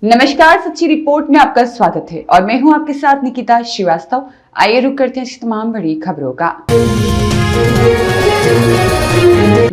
नमस्कार, सच्ची रिपोर्ट में आपका स्वागत है और मैं हूं आपके साथ निकिता श्रीवास्तव। आइए रुक करते हैं तमाम बड़ी खबरों का।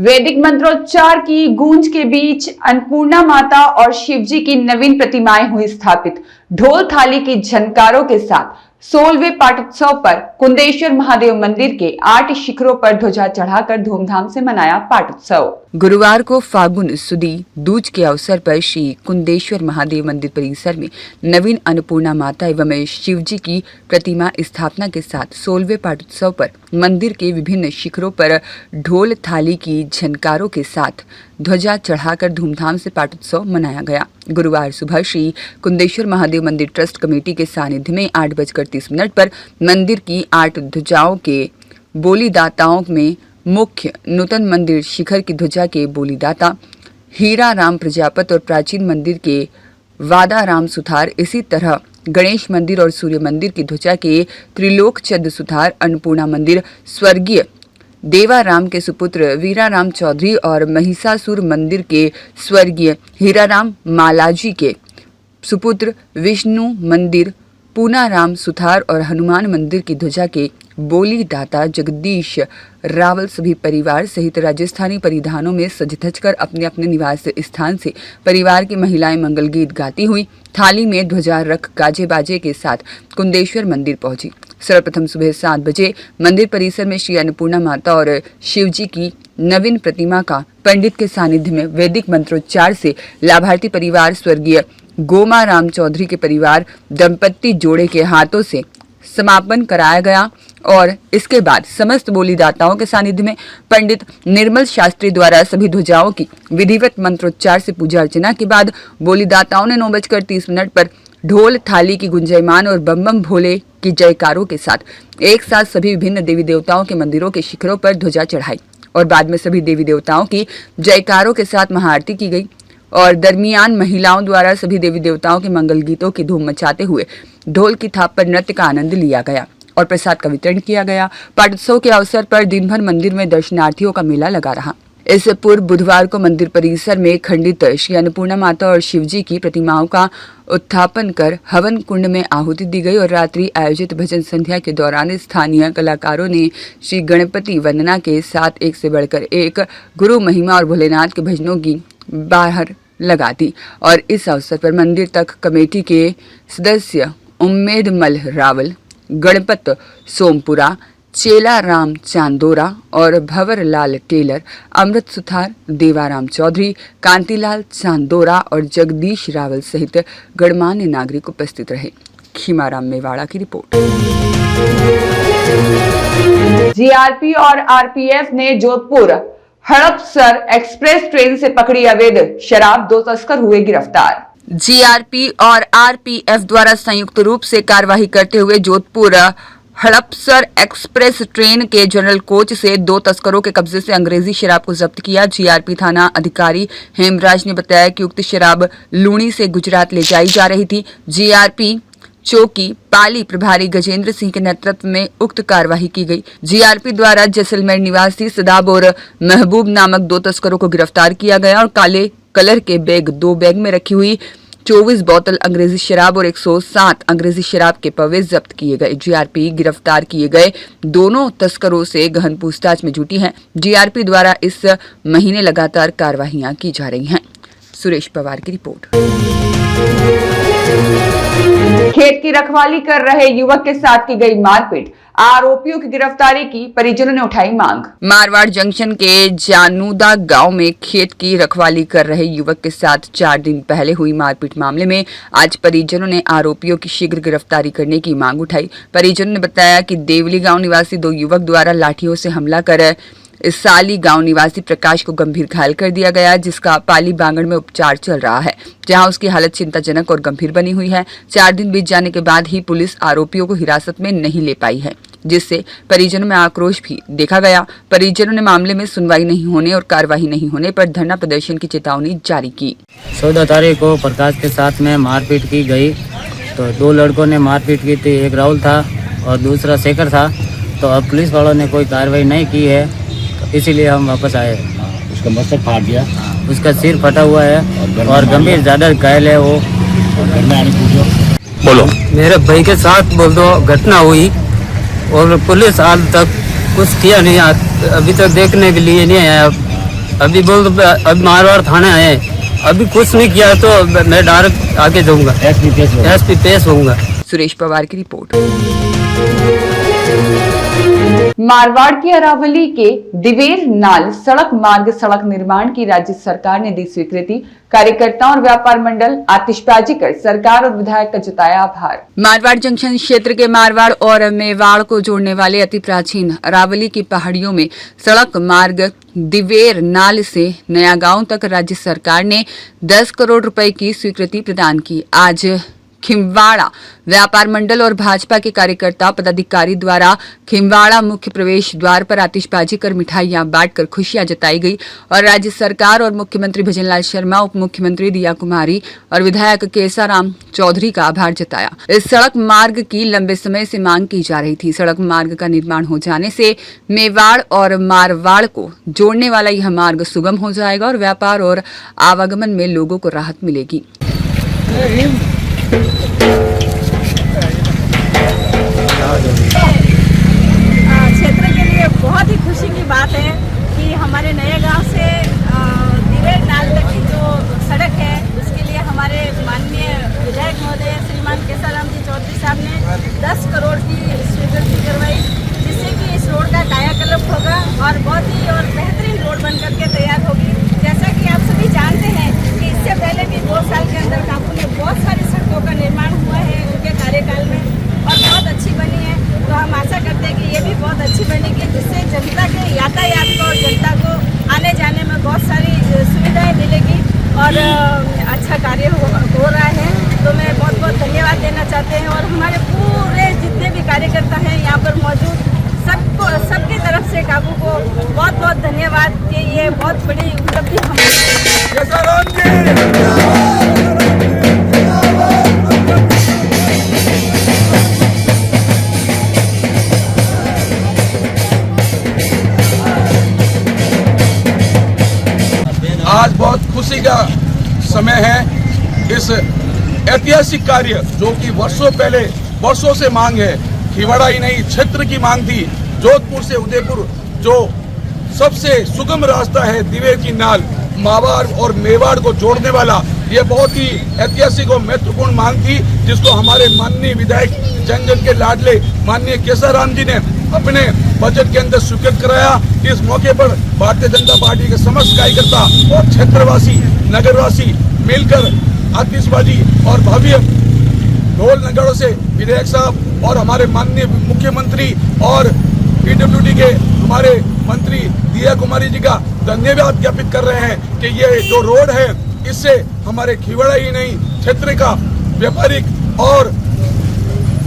वैदिक मंत्रोच्चार की गूंज के बीच अन्नपूर्णा माता और शिवजी की नवीन प्रतिमाएं हुई स्थापित। ढोल थाली की झनकारों के साथ 16वें पाटोत्सव पर कुंदेश्वर महादेव मंदिर के 8 शिखरों पर ध्वजा चढ़ाकर धूमधाम से मनाया पाटोत्सव। गुरुवार को फागुन सुदी दूज के अवसर पर श्री कुंदेश्वर महादेव मंदिर परिसर में नवीन अन्नपूर्णा माता एवं शिवजी की प्रतिमा स्थापना के साथ 16वें पाटोत्सव पर मंदिर के विभिन्न शिखरों पर ढोल थाली की झनकारों के साथ ध्वजा चढ़ाकर धूमधाम से पाटोत्सव मनाया गया। गुरुवार सुबह श्री कुंदेश्वर महादेव मंदिर ट्रस्ट कमेटी के सानिध्य में 8:30 पर मंदिर की 8 ध्वजाओं के बोलीदाताओं में मुख्य नूतन मंदिर शिखर की ध्वजा के बोलीदाता हीरा राम प्रजापत और प्राचीन मंदिर के वादा राम सुथार, इसी तरह गणेश मंदिर और सूर्य मंदिर की ध्वजा के त्रिलोक चंद सुथार, अन्नपूर्णा मंदिर स्वर्गीय देवाराम के सुपुत्र वीराराम चौधरी और महिषासुर मंदिर के स्वर्गीय हीराराम मालाजी के सुपुत्र विष्णु मंदिर पूनाराम सुथार और हनुमान मंदिर की ध्वजा के बोली दाता जगदीश रावल सभी परिवार सहित राजस्थानी परिधानों में सज धज कर अपने अपने निवास स्थान से परिवार की महिलाएं मंगल गीत गाती हुई थाली में ध्वजा रख गाजे बाजे के साथ कुंदेश्वर मंदिर पहुंची। सर्वप्रथम सुबह 7 बजे मंदिर परिसर में श्री अन्नपूर्णा माता और शिवजी की नवीन प्रतिमा का पंडित के सानिध्य में वैदिक मंत्रोच्चार से लाभार्थी परिवार स्वर्गीय गोमा राम चौधरी के परिवार दंपत्ति जोड़े के हाथों से समापन कराया गया और इसके बाद समस्त बोलीदाताओं के सानिध्य में पंडित निर्मल शास्त्री द्वारा सभी ध्वजाओं की विधिवत मंत्रोच्चार से पूजा अर्चना के बाद बोलीदाताओं ने 9:30 पर ढोल थाली की गुंजयमान और बम बम भोले की जयकारों के साथ एक साथ सभी विभिन्न देवी देवताओं के मंदिरों के शिखरों पर ध्वजा चढ़ाई और बाद में सभी देवी देवताओं की जयकारों के साथ महाआरती की गई और दरमियान महिलाओं द्वारा सभी देवी देवताओं के मंगल गीतों की धूम मचाते हुए ढोल की थाप पर नृत्य का आनंद लिया गया और प्रसाद का वितरण किया गया। पाटोत्सव के अवसर पर दिन भर मंदिर में दर्शनार्थियों का मेला लगा रहा। इससे पूर्व बुधवार को मंदिर परिसर में खंडित श्री अन्नपूर्णा माता और शिवजी की प्रतिमाओं का उत्थापन कर हवन कुंड में आहुति दी गई और रात्रि आयोजित भजन संध्या के दौरान स्थानीय कलाकारों ने श्री गणपति वंदना के साथ एक से बढ़कर एक गुरु महिमा और भोलेनाथ के भजनों की बाहर लगा दी और इस अवसर पर मंदिर तक कमेटी के सदस्य उम्मेद मल रावल, गणपत सोमपुरा, चेला राम चांदोरा और भंवर लाल टेलर, अमृत सुथार, देवाराम चौधरी, कांतिलाल चांदोरा और जगदीश रावल सहित गणमान्य नागरिक उपस्थित रहे। खीमाराम मेवाड़ा की रिपोर्ट। जीआरपी और आरपीएफ ने जोधपुर हड़पसर एक्सप्रेस ट्रेन से पकड़ी अवैध शराब, 2 तस्कर हुए गिरफ्तार। जीआरपी और आरपीएफ द्वारा संयुक्त रूप से कार्रवाई करते हुए जोधपुर हड़पसर एक्सप्रेस ट्रेन के जनरल कोच से 2 तस्करों के कब्जे से अंग्रेजी शराब को जब्त किया। जीआरपी थाना अधिकारी हेमराज ने बताया कि उक्त शराब लूणी से गुजरात ले जाई जा रही थी। जीआरपी चौकी पाली प्रभारी गजेंद्र सिंह के नेतृत्व में उक्त कार्रवाई की गई। जीआरपी द्वारा जैसलमेर निवासी सदाब और महबूब नामक 2 तस्करों को गिरफ्तार किया गया और काले कलर के बैग 2 बैग में रखी हुई 24 बोतल अंग्रेजी शराब और 107 अंग्रेजी शराब के पवे जब्त किए गए। जीआरपी गिरफ्तार किए गए दोनों तस्करों से गहन पूछताछ में जुटी है। जीआरपी द्वारा इस महीने लगातार कार्रवाइयां की जा रही हैं। सुरेश पवार की रिपोर्ट। खेत की रखवाली कर रहे युवक के साथ की गई मारपीट, आरोपियों की गिरफ्तारी की परिजनों ने उठाई मांग। मारवाड़ जंक्शन के जानूदा गांव में खेत की रखवाली कर रहे युवक के साथ 4 दिन पहले हुई मारपीट मामले में आज परिजनों ने आरोपियों की शीघ्र गिरफ्तारी करने की मांग उठाई। परिजनों ने बताया कि देवली गांव निवासी 2 युवक द्वारा लाठियों से हमला कर इस साली गांव निवासी प्रकाश को गंभीर घायल कर दिया गया, जिसका पाली बांगड़ में उपचार चल रहा है, जहां उसकी हालत चिंताजनक और गंभीर बनी हुई है। 4 दिन बीत जाने के बाद ही पुलिस आरोपियों को हिरासत में नहीं ले पाई है, जिससे परिजनों में आक्रोश भी देखा गया। परिजनों ने मामले में सुनवाई नहीं होने और कार्रवाई नहीं होने पर धरना प्रदर्शन की चेतावनी जारी की। 14 तारीख को प्रकाश के साथ में मारपीट की गई, तो 2 लड़कों ने मारपीट की थी, एक राहुल था और दूसरा शेखर था। तो अब पुलिस वालों ने कोई कार्रवाई नहीं की है, इसीलिए हम वापस आए। उसका मस्तक फाड़ दिया, उसका सिर फटा हुआ है और गंभीर ज़्यादा घायल है वो। बोलो। मेरे भाई के साथ बोल दो घटना हुई और पुलिस आज तक कुछ किया नहीं, अभी तक देखने के लिए नहीं आया। अभी बोल दो अब मारवाड़ थाने आए, अभी कुछ नहीं किया तो मैं डायरेक्ट आगे जाऊंगा, एसपी पेश होऊंगा। सुरेश पवार की रिपोर्ट। मारवाड़ की अरावली के दिवेर नाल सड़क मार्ग सड़क निर्माण की राज्य सरकार ने दी स्वीकृति। कार्यकर्ताओं और व्यापार मंडल आतिशबाजी कर सरकार और विधायक का जताया आभार। मारवाड़ जंक्शन क्षेत्र के मारवाड़ और मेवाड़ को जोड़ने वाले अति प्राचीन अरावली की पहाड़ियों में सड़क मार्ग दिवेर नाल से नया गांव तक राज्य सरकार ने 10 करोड़ रुपए की स्वीकृति प्रदान की। आज खिमवाड़ा व्यापार मंडल और भाजपा के कार्यकर्ता पदाधिकारी द्वारा खिमवाड़ा मुख्य प्रवेश द्वार पर आतिशबाजी कर मिठाइयां बांटकर खुशियां जताई गई और राज्य सरकार और मुख्यमंत्री भजनलाल शर्मा, उप मुख्यमंत्री दिया कुमारी और विधायक केसाराम चौधरी का आभार जताया। इस सड़क मार्ग की लंबे समय से मांग की जा रही थी। सड़क मार्ग का निर्माण हो जाने से मेवाड़ और मारवाड़ को जोड़ने वाला यह मार्ग सुगम हो जाएगा और व्यापार और आवागमन में लोगों को राहत मिलेगी। क्षेत्र के लिए बहुत ही खुशी की बात है कि हमारे नए गांव से दिवेर नाल तक की जो सड़क है उसके लिए हमारे माननीय विधायक महोदय श्रीमान केसाराम जी चौधरी साहब ने 10 करोड़ की स्वीकृति करवाई, जिससे कि इस रोड का कायाकल्प होगा और बहुत ही और बेहतरीन रोड बन करके तैयार होगी। जैसा कि आप सभी जानते हैं कि इससे पहले भी 2 साल के अंदर काबू में बहुत सारी सड़कों का निर्माण हुआ है उनके कार्यकाल में और बहुत अच्छी बनी है। तो हम आशा करते हैं कि ये भी बहुत अच्छी बनेगी, जिससे जनता के यातायात को और जनता को आने जाने में बहुत सारी सुविधाएं मिलेगी और अच्छा कार्य हो रहा है। तो मैं बहुत बहुत धन्यवाद देना चाहते हैं और हमारे पूरे जितने भी कार्यकर्ता हैं यहाँ पर मौजूद सबको, सबकी तरफ से काबू को बहुत बहुत धन्यवाद कि ये बहुत बड़ी उपलब्धि आज बहुत खुशी का समय है। इस ऐतिहासिक कार्य जो कि वर्षों से मांग है, खिवाड़ा ही नहीं क्षेत्र की मांग थी। जोधपुर से उदयपुर जो सबसे सुगम रास्ता है दिवेर की नाल मारवाड़ और मेवाड़ को जोड़ने वाला, ये बहुत ही ऐतिहासिक और महत्वपूर्ण मांग थी, जिसको हमारे माननीय विधायक जन जन के लाडले माननीय केसाराम जी ने अपने बजट के अंदर स्वीकृत कराया। इस मौके पर भारतीय जनता पार्टी के समस्त कार्यकर्ता और क्षेत्रवासी नगरवासी मिलकर आतिशबाजी और भव्य ढोल नगाड़ों से विधायक साहब और हमारे माननीय मुख्यमंत्री और पीडब्ल्यूडी के हमारे मंत्री दिया कुमारी जी का धन्यवाद ज्ञापित कर रहे हैं कि ये जो रोड है इससे हमारे खिवाड़ा ही नहीं क्षेत्र का व्यापारिक और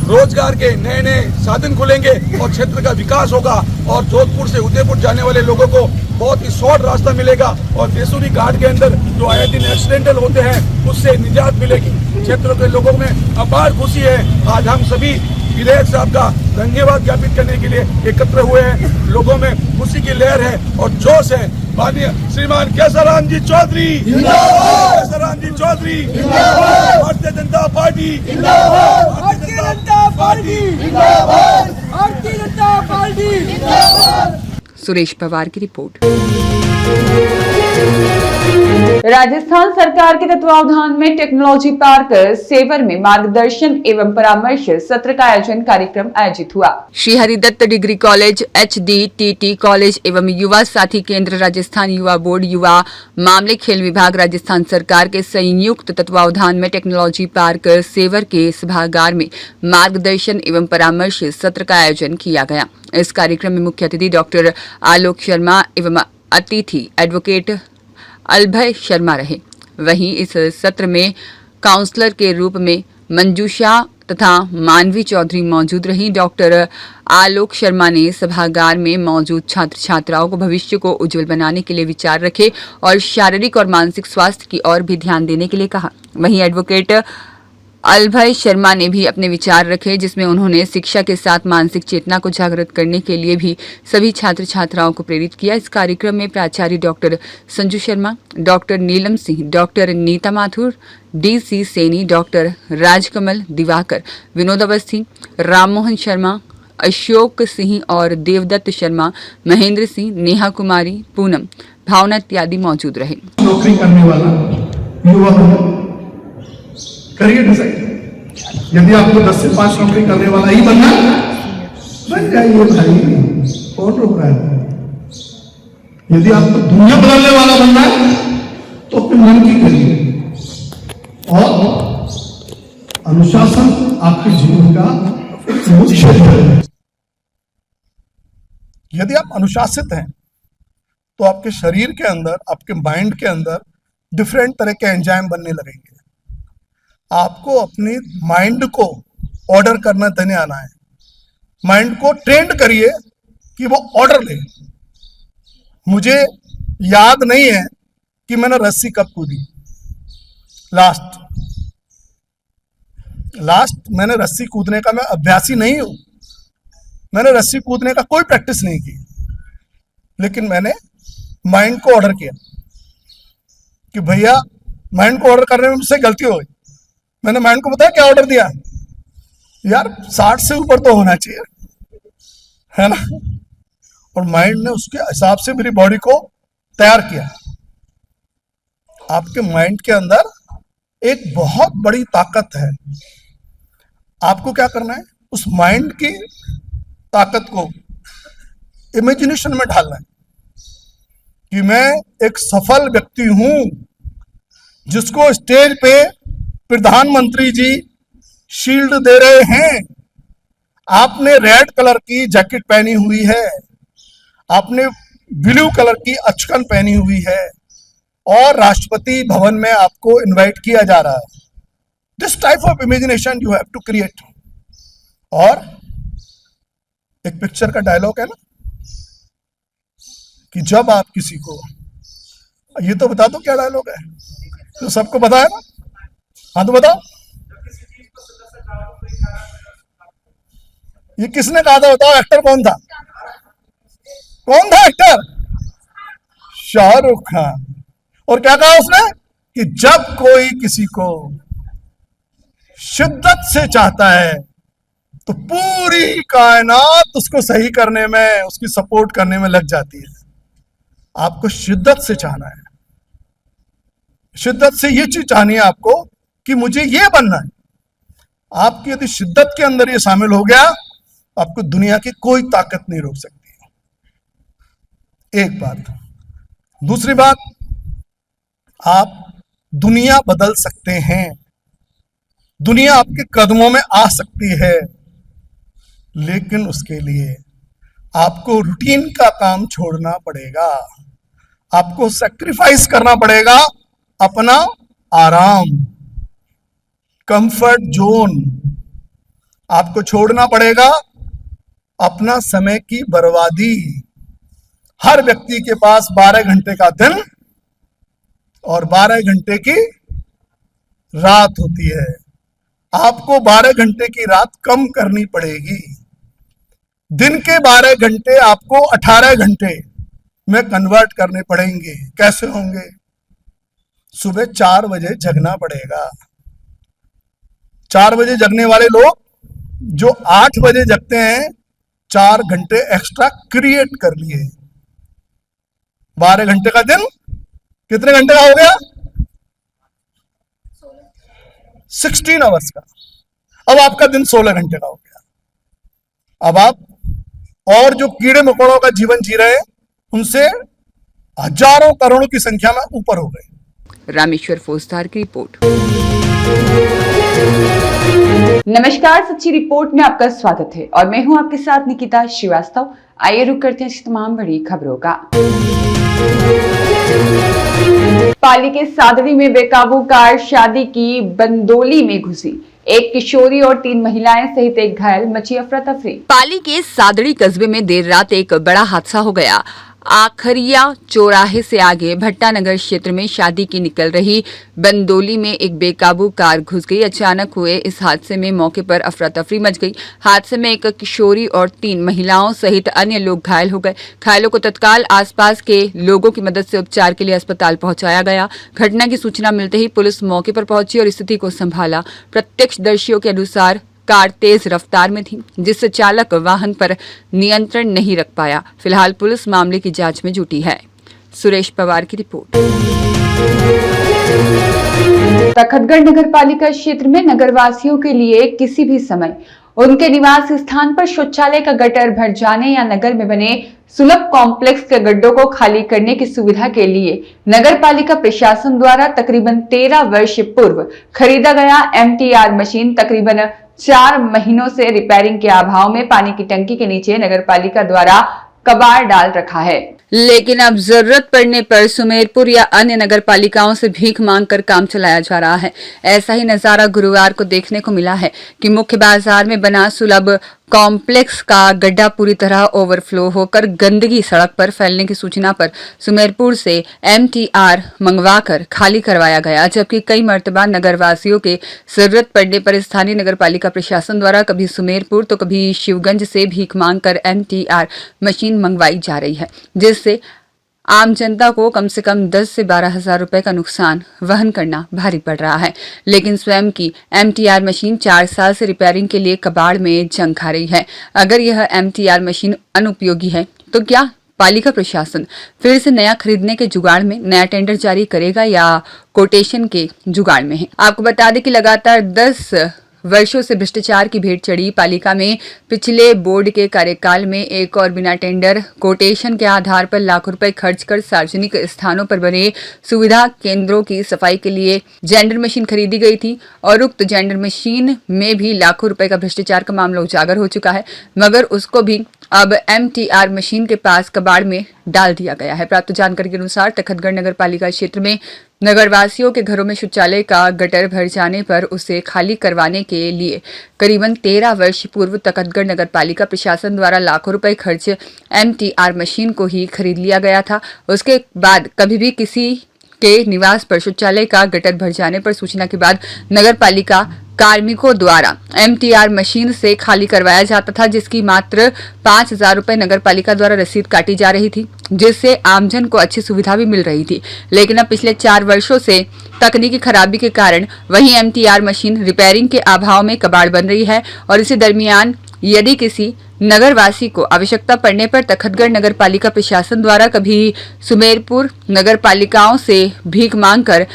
रोजगार के नए नए साधन खुलेंगे और क्षेत्र का विकास होगा और जोधपुर से उदयपुर जाने वाले लोगों को बहुत ही शॉर्ट रास्ता मिलेगा और देसूरी घाट के अंदर जो आए दिन एक्सीडेंटल होते हैं उससे निजात मिलेगी। क्षेत्र के लोगों में अपार खुशी है। आज हम सभी विधायक साहब का धन्यवाद ज्ञापित करने के लिए एकत्र हुए हैं। लोगों में खुशी की लहर है और जोश है। माननीय श्रीमान केसाराम जी चौधरी, केसाराम जी Chaudhary, Bharatiya Janata party, Bharatiya Janata party, Bharatiya Janata party. Suresh Pawar की रिपोर्ट। राजस्थान सरकार के तत्वावधान में टेक्नोलॉजी पार्क सेवर में मार्गदर्शन एवं परामर्श सत्र का आयोजन कार्यक्रम आयोजित हुआ। Shri Haridatt degree college, HDTT college एवं युवा साथी केंद्र, राजस्थान युवा बोर्ड, युवा मामले खेल विभाग, राजस्थान सरकार के संयुक्त तत्वावधान में टेक्नोलॉजी पार्क सेवर के सभागार में मार्गदर्शन एवं परामर्श सत्र का आयोजन किया गया। इस कार्यक्रम में मुख्य अतिथि डॉक्टर आलोक शर्मा एवं अतिथि एडवोकेट अलभय शर्मा रहे। वहीं इस सत्र में काउंसलर के रूप में मंजूषा तथा मानवी चौधरी मौजूद रही। डॉक्टर आलोक शर्मा ने सभागार में मौजूद छात्र छात्राओं को भविष्य को उज्जवल बनाने के लिए विचार रखे और शारीरिक और मानसिक स्वास्थ्य की ओर भी ध्यान देने के लिए कहा। वहीं एडवोकेट अलभय शर्मा ने भी अपने विचार रखे, जिसमें उन्होंने शिक्षा के साथ मानसिक चेतना को जागृत करने के लिए भी सभी छात्र छात्राओं को प्रेरित किया। इस कार्यक्रम में प्राचार्य doctor Sanju Sharma, doctor Neelam Singh, doctor Nita Mathur, DC Saini, doctor Rajkamal Diwakar, Vinod Awasthi, Rammohan Sharma, Ashok Singh और देवदत्त शर्मा, महेंद्र सिंह, नेहा कुमारी, पूनम, भावना इत्यादि मौजूद रहे। नौकरी करने वाला युवा करिए डिसाइड। यदि आपको 10 से 5 नौकरी करने वाला ही बनना, बन जाइए भाई, कौन रोक रहा है। यदि आपको दुनिया बदलने वाला बनना है तो अपने मन की करिए, और अनुशासन आपके जीवन का एक मुख्य क्षेत्र है। यदि आप अनुशासित हैं तो आपके शरीर के अंदर, आपके माइंड के अंदर डिफरेंट तरह के एंजाइम बनने लगेंगे। आपको अपनी माइंड को ऑर्डर करना देने आना है। माइंड को ट्रेंड करिए कि वो ऑर्डर ले। मुझे याद नहीं है कि मैंने रस्सी कब कूदी। लास्ट मैंने रस्सी कूदने का, मैं अभ्यासी नहीं हूं, मैंने रस्सी कूदने का कोई प्रैक्टिस नहीं की, लेकिन मैंने माइंड को ऑर्डर किया कि भैया, माइंड को ऑर्डर करने में मुझसे गलती हो गई। मैंने माइंड को बताया क्या ऑर्डर दिया, यार 60 से ऊपर तो होना चाहिए, है ना। और माइंड ने उसके हिसाब से मेरी बॉडी को तैयार किया। आपके माइंड के अंदर एक बहुत बड़ी ताकत है। आपको क्या करना है, उस माइंड की ताकत को इमेजिनेशन में ढालना है कि मैं एक सफल व्यक्ति हूं जिसको स्टेज पे प्रधानमंत्री जी शील्ड दे रहे हैं। आपने रेड कलर की जैकेट पहनी हुई है, आपने ब्लू कलर की अचकन पहनी हुई है, और राष्ट्रपति भवन में आपको इनवाइट किया जा रहा है। This type of imagination you have to create. और एक पिक्चर का डायलॉग है ना कि जब आप किसी को, ये तो बता दो क्या डायलॉग है, तो सबको पता है ना। हाँ तो बताओ, ये किसने कहा था, बताओ। एक्टर कौन था, कौन था एक्टर? शाहरुख खान। और क्या कहा उसने कि जब कोई किसी को शिद्दत से चाहता है तो पूरी कायनात उसको सही करने में, उसकी सपोर्ट करने में लग जाती है। आपको शिद्दत से चाहना है, शिद्दत से ये चीज चाहनी है आपको कि मुझे ये बनना है। आपकी यदि शिद्दत के अंदर ये शामिल हो गया, आपको दुनिया की कोई ताकत नहीं रोक सकती। एक बात। दूसरी बात, आप दुनिया बदल सकते हैं, दुनिया आपके कदमों में आ सकती है, लेकिन उसके लिए आपको रूटीन का काम छोड़ना पड़ेगा। आपको सैक्रिफाइस करना पड़ेगा अपना आराम, कंफर्ट जोन। आपको छोड़ना पड़ेगा अपना समय की बर्बादी। हर व्यक्ति के पास 12 घंटे का दिन और 12 घंटे की रात होती है। आपको 12 घंटे की रात कम करनी पड़ेगी। दिन के 12 घंटे आपको 18 घंटे में कन्वर्ट करने पड़ेंगे। कैसे होंगे? सुबह 4 बजे जगना पड़ेगा। 4 बजे जगने वाले लोग जो 8 बजे जगते हैं, 4 घंटे एक्स्ट्रा क्रिएट कर लिए। 12 घंटे का दिन कितने घंटे का हो गया? 16 आवर्स का। अब आपका दिन 16 घंटे का हो गया। अब आप और जो कीड़े मकोड़ों का जीवन जी रहे हैं, उनसे हजारों करोड़ों की संख्या में ऊपर हो गए। रामेश्वर फोस्तार की रिपोर्ट। नमस्कार, सच्ची रिपोर्ट में आपका स्वागत है और मैं हूं आपके साथ निकिता श्रीवास्तव। आइए रुक करते हैं तमाम बड़ी खबरों का। पाली के सादड़ी में बेकाबू कार शादी की बंदोली में घुसी। एक किशोरी और 3 महिलाएं सहित एक घायल, मची अफरा तफरी। पाली के सादड़ी कस्बे में देर रात एक बड़ा हादसा हो गया। आखरिया चौराहे से आगे भट्टानगर क्षेत्र में शादी की निकल रही बंदोली में एक बेकाबू कार घुस गई। अचानक हुए इस हादसे में मौके पर अफरा तफरी मच गई। हादसे में एक किशोरी और 3 महिलाओं सहित अन्य लोग घायल हो गए। घायलों को तत्काल आसपास के लोगों की मदद से उपचार के लिए अस्पताल पहुंचाया गया। घटना की सूचना मिलते ही पुलिस मौके पर पहुंची और स्थिति को संभाला। प्रत्यक्षदर्शियों के अनुसार कार तेज रफ्तार में थी, जिससे चालक वाहन पर नियंत्रण नहीं रख पाया। फिलहाल पुलिस मामले की जांच में जुटी है। सुरेश पवार की रिपोर्ट। तखतगढ़ नगर पालिका क्षेत्र में नगरवासियों के लिए किसी भी समय उनके निवास स्थान पर शौचालय का गटर भर जाने या नगर में बने सुलभ कॉम्प्लेक्स के गड्ढों को खाली करने की सुविधा के लिए नगर पालिका प्रशासन द्वारा तकरीबन 13 वर्ष पूर्व खरीदा गया MTR मशीन तकरीबन 4 महीनों से रिपेयरिंग के अभाव में पानी की टंकी के नीचे नगर पालिका द्वारा कबाड़ डाल रखा है। लेकिन अब जरूरत पड़ने पर सुमेरपुर या अन्य नगर पालिकाओं से भीख मांगकर काम चलाया जा रहा है। ऐसा ही नजारा गुरुवार को देखने को मिला है कि मुख्य बाजार में बना सुलभ कॉम्प्लेक्स का गड्ढा पूरी तरह ओवरफ्लो होकर गंदगी सड़क पर फैलने की सूचना पर सुमेरपुर से MTR मंगवाकर खाली करवाया गया, जबकि कई मर्तबा नगरवासियों के जरूरत पड़ने पर स्थानीय नगर पालिका प्रशासन द्वारा कभी सुमेरपुर तो कभी शिवगंज से भीख मांगकर MTR मशीन मंगवाई जा रही है, जिससे आम जनता को कम से कम 10 से 12 हजार रुपए का नुकसान वहन करना भारी पड़ रहा है। लेकिन स्वयं की MTR मशीन 4 साल से रिपेयरिंग के लिए कबाड़ में जंग खा रही है। अगर यह MTR मशीन अनुपयोगी है तो क्या पालिका प्रशासन फिर से नया खरीदने के जुगाड़ में नया टेंडर जारी करेगा या कोटेशन के जुगाड़ में है? आपको बता दें कि लगातार 10 वर्षों से भ्रष्टाचार की भेंट चढ़ी पालिका में पिछले बोर्ड के कार्यकाल में एक और बिना टेंडर कोटेशन के आधार पर लाखों रुपए खर्च कर सार्वजनिक स्थानों पर बने सुविधा केंद्रों की सफाई के लिए जेंडर मशीन खरीदी गई थी और उक्त जेंडर मशीन में भी लाखों रुपए का भ्रष्टाचार का मामला उजागर हो चुका है, मगर उसको भी अब MTR मशीन के पास कबाड़ में डाल दिया गया है। प्राप्त जानकारी के अनुसार तखतगढ़ नगर पालिका क्षेत्र में नगरवासियों के घरों में शौचालय का गटर भर जाने पर उसे खाली करवाने के लिए करीबन 13 वर्ष पूर्व तखतगढ़ नगर पालिका प्रशासन द्वारा लाखों रुपए खर्च MTR मशीन को ही खरीद लिया गया था। उसके बाद कभी भी किसी के निवास पर शौचालय का गटर भर जाने पर सूचना के बाद नगर पालिका कार्मिकों द्वारा MTR मशीन से खाली करवाया जाता था, जिसकी मात्र 5,000 रुपए नगर पालिका द्वारा रसीद काटी जा रही थी, जिससे आमजन को अच्छी सुविधा भी मिल रही थी। लेकिन अब पिछले 4 वर्षों से तकनीकी खराबी के कारण वही MTR मशीन रिपेयरिंग के अभाव में कबाड़ बन रही है और इसी दरमियान यदि किसी नगरवासी को आवश्यकता पड़ने पर तखतगढ़ नगर पालिका प्रशासन द्वारा कभी सुमेरपुर नगर पालिकाओं से भीख मांगकर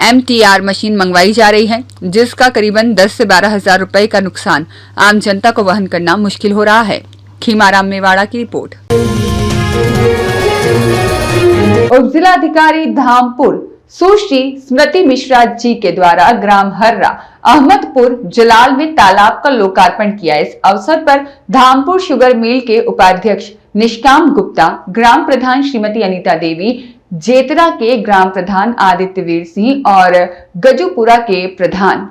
MTR मशीन मंगवाई जा रही है, जिसका करीबन 10 से 12 हजार रुपए का नुकसान आम जनता को वहन करना मुश्किल हो रहा है। खीमाराम मेवाड़ा की रिपोर्ट। उप जिलाधिकारी धामपुर सुश्री स्मृति मिश्रा जी के द्वारा ग्राम हर्रा अहमदपुर जलाल में तालाब का लोकार्पण किया। इस अवसर पर धामपुर शुगर मिल के उपाध्यक्ष निष्काम गुप्ता, ग्राम प्रधान श्रीमती अनीता देवी, जेतरा के ग्राम प्रधान आदित्यवीर सिंह और गजुपुरा के प्रधान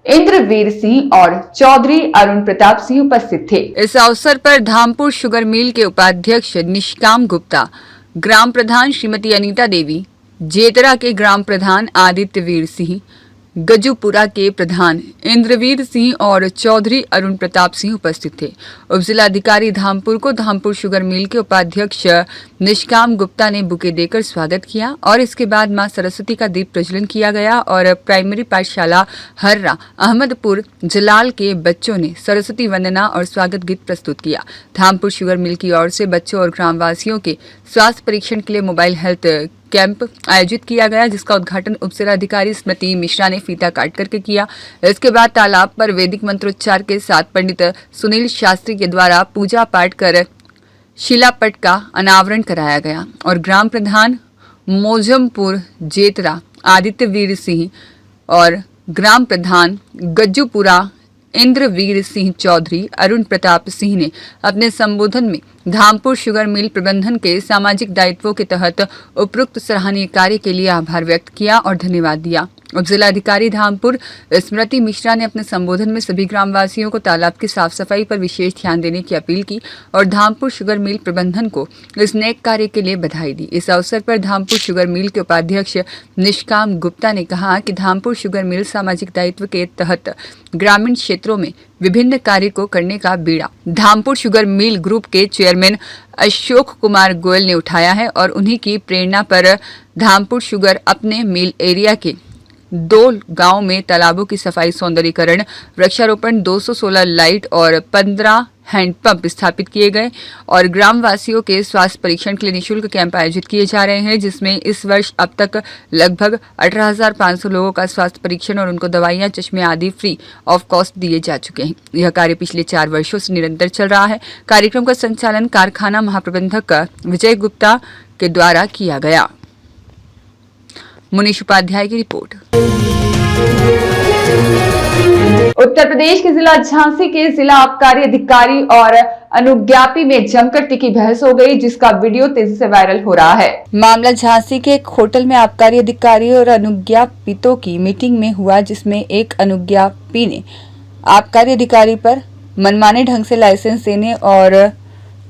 इंद्रवीर सिंह और चौधरी अरुण प्रताप सिंह उपस्थित थे। इस अवसर पर धामपुर शुगर मिल के उपाध्यक्ष निष्काम गुप्ता, ग्राम प्रधान श्रीमती अनीता देवी, जेतरा के ग्राम प्रधान आदित्यवीर सिंह, गजुपुरा के प्रधान इंद्रवीर सिंह और चौधरी अरुण प्रताप सिंह उपस्थित थे। उप जिलाधिकारी धामपुर को धामपुर शुगर मिल के उपाध्यक्ष निष्काम गुप्ता ने बुके देकर स्वागत किया और इसके बाद मां सरस्वती का दीप प्रज्वलन किया गया और प्राइमरी पाठशाला हर्रा अहमदपुर जलाल के बच्चों ने सरस्वती वंदना और स्वागत गीत प्रस्तुत किया। धामपुर शुगर मिल की ओर से बच्चों और ग्रामवासियों के स्वास्थ्य परीक्षण के लिए मोबाइल हेल्थ कैंप आयोजित किया गया, जिसका उद्घाटन उप जिलाधिकारी स्मृति मिश्रा ने फीता काट करके किया। इसके बाद तालाब पर वैदिक मंत्रोच्चार के साथ पंडित सुनील शास्त्री के द्वारा पूजा पाठ कर शिलापट का अनावरण कराया गया और ग्राम प्रधान मोजमपुर जेतरा आदित्यवीर सिंह और ग्राम प्रधान गज्जूपुरा इंद्रवीर सिंह चौधरी अरुण प्रताप सिंह ने अपने संबोधन में धामपुर शुगर मिल प्रबंधन के सामाजिक दायित्वों के तहत उपरोक्त सराहनीय कार्य के लिए आभार व्यक्त किया और धन्यवाद दिया। उप जिलाधिकारी धामपुर स्मृति मिश्रा ने अपने संबोधन में सभी ग्रामवासियों को तालाब की साफ सफाई पर विशेष ध्यान देने की अपील की और धामपुर शुगर मिल प्रबंधन को इस नेक कार्य के लिए बधाई दी। इस अवसर पर धामपुर शुगर मिल के उपाध्यक्ष निष्काम गुप्ता ने कहा कि धामपुर शुगर मिल सामाजिक दायित्व के तहत ग्रामीण क्षेत्रों में विभिन्न कार्य को करने का बीड़ा धामपुर शुगर मिल ग्रुप के चेयरमैन अशोक कुमार गोयल ने उठाया है और उन्हीं की प्रेरणा पर धामपुर शुगर अपने मिल एरिया के 2 गांव में तालाबों की सफाई, सौंदर्यीकरण, वृक्षारोपण, 216 लाइट और 15 हैंडपंप स्थापित किए गए और ग्रामवासियों के स्वास्थ्य परीक्षण के लिए निःशुल्क कैंप आयोजित किए जा रहे हैं, जिसमें इस वर्ष अब तक लगभग 18,500 लोगों का स्वास्थ्य परीक्षण और उनको दवाइयां, चश्मे आदि फ्री ऑफ कॉस्ट दिए जा चुके हैं। यह कार्य पिछले 4 वर्षों से निरंतर चल रहा है। कार्यक्रम का संचालन कारखाना महाप्रबंधक विजय गुप्ता के द्वारा किया गया। मुनीश उपाध्याय की रिपोर्ट। उत्तर प्रदेश के जिला झांसी के जिला आबकारी अधिकारी और अनुज्ञापी में जमकर तीखी बहस हो गई, जिसका वीडियो तेजी से वायरल हो रहा है। मामला झांसी के एक होटल में आबकारी अधिकारी और अनुज्ञापितों की मीटिंग में हुआ, जिसमें एक अनुज्ञापी ने आबकारी अधिकारी पर मनमाने ढंग से लाइसेंस देने और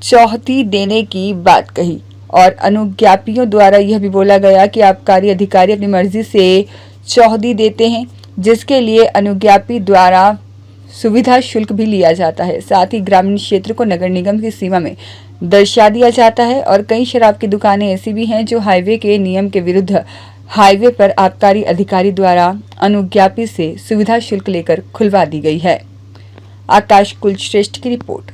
चौहदी देने की बात कही और अनुज्ञापियों द्वारा यह भी बोला गया कि आबकारी अधिकारी अपनी मर्जी से चौहदी देते हैं, जिसके लिए अनुज्ञापी द्वारा सुविधा शुल्क भी लिया जाता है। साथ ही ग्रामीण क्षेत्र को नगर निगम की सीमा में दर्शा दिया जाता है और कई शराब की दुकानें ऐसी भी हैं जो हाईवे के नियम के विरुद्ध हाईवे पर आबकारी अधिकारी द्वारा अनुज्ञापी से सुविधा शुल्क लेकर खुलवा दी गई है। आकाश कुलश्रेष्ठ की रिपोर्ट।